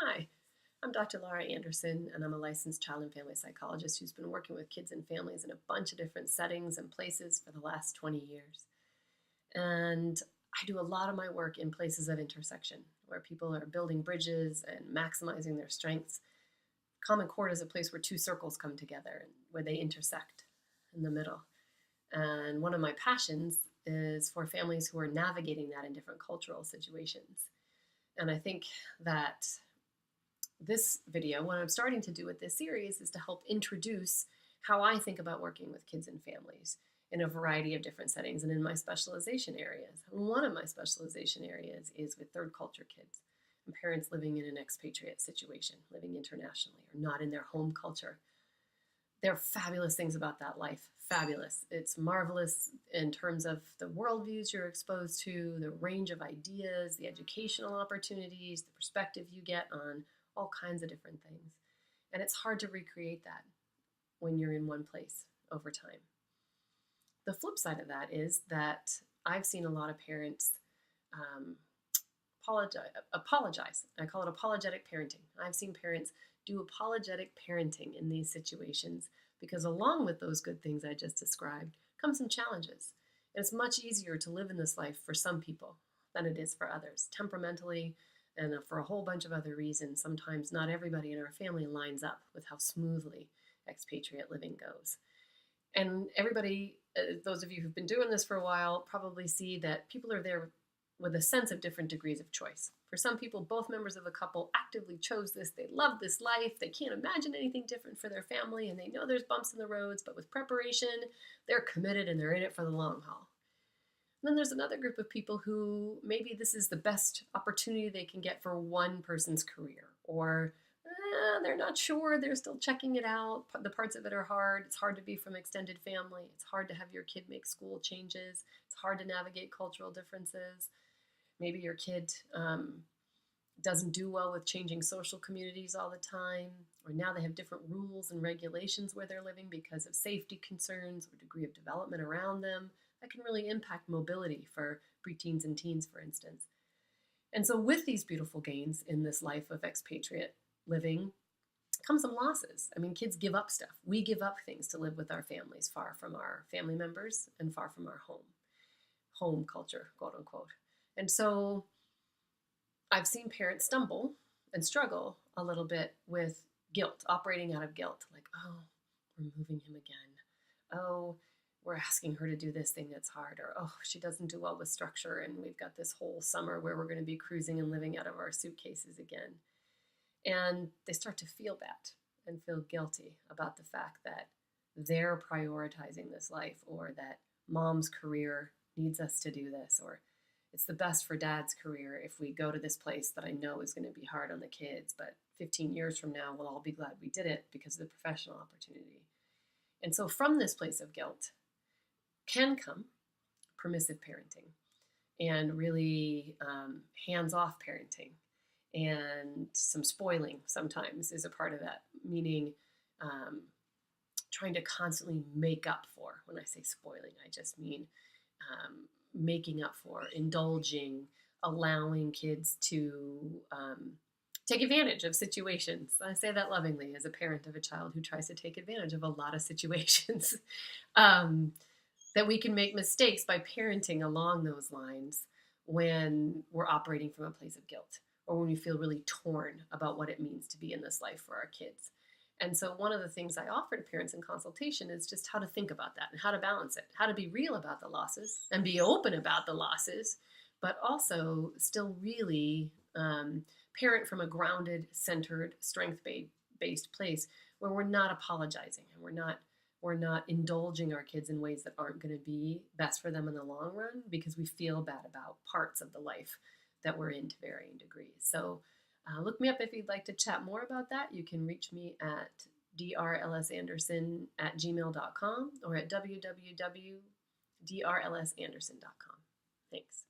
Hi, I'm Dr. Laura Anderson, and I'm a licensed child and family psychologist who's been working with kids and families in a bunch of different settings and places for the last 20 years. And I do a lot of my work in places of intersection where people are building bridges and maximizing their strengths. Common Core is a place where two circles come together and where they intersect in the middle. And one of my passions is for families who are navigating that in different cultural situations. And I think that this video, what I'm starting to do with this series, is to help introduce how I think about working with kids and families in a variety of different settings and in my specialization areas. And one of my specialization areas is with third culture kids and parents living in an expatriate situation, living internationally or not in their home culture. There are fabulous things about that life. Fabulous. It's marvelous in terms of the worldviews you're exposed to, the range of ideas, the educational opportunities, the perspective you get on all kinds of different things. And it's hard to recreate that when you're in one place over time. The flip side of that is that I've seen a lot of parents apologize. I call it apologetic parenting. I've seen parents do apologetic parenting in these situations because along with those good things I just described come some challenges. And it's much easier to live in this life for some people than it is for others. Temperamentally, and for a whole bunch of other reasons, sometimes not everybody in our family lines up with how smoothly expatriate living goes. And everybody, those of you who've been doing this for a while, probably see that people are there with a sense of different degrees of choice. For some people, both members of a couple actively chose this. They love this life. They can't imagine anything different for their family, and they know there's bumps in the roads, but with preparation, they're committed and they're in it for the long haul. And then there's another group of people who maybe this is the best opportunity they can get for one person's career, or they're not sure, they're still checking it out. The parts of it are hard. It's hard to be from extended family. It's hard to have your kid make school changes. It's hard to navigate cultural differences. Maybe your kid doesn't do well with changing social communities all the time, or now they have different rules and regulations where they're living because of safety concerns or degree of development around them. That can really impact mobility for preteens and teens, for instance. And so with these beautiful gains in this life of expatriate living come some losses. I mean, kids give up stuff. We give up things to live with our families, far from our family members and far from our home culture, quote unquote. And so I've seen parents stumble and struggle a little bit with guilt, operating out of guilt. Like, oh, we're moving him again. Oh, we're asking her to do this thing that's hard. Or, oh, she doesn't do well with structure, and we've got this whole summer where we're going to be cruising and living out of our suitcases again. And they start to feel bad and feel guilty about the fact that they're prioritizing this life, or that mom's career needs us to do this, or it's the best for dad's career if we go to this place that I know is going to be hard on the kids, but 15 years from now, we'll all be glad we did it because of the professional opportunity. And so from this place of guilt can come permissive parenting and really hands-off parenting. And some spoiling sometimes is a part of that, meaning trying to constantly make up for. When I say spoiling, I just mean making up for, indulging, allowing kids to take advantage of situations. I say that lovingly as a parent of a child who tries to take advantage of a lot of situations. That we can make mistakes by parenting along those lines when we're operating from a place of guilt, or when we feel really torn about what it means to be in this life for our kids. And so one of the things I offer to parents in consultation is just how to think about that and how to balance it, how to be real about the losses and be open about the losses, but also still really parent from a grounded, centered, strength-based place where we're not apologizing and we're not indulging our kids in ways that aren't going to be best for them in the long run because we feel bad about parts of the life that we're in to varying degrees. So look me up if you'd like to chat more about that. You can reach me at drlsanderson@gmail.com or at www.drlsanderson.com. Thanks.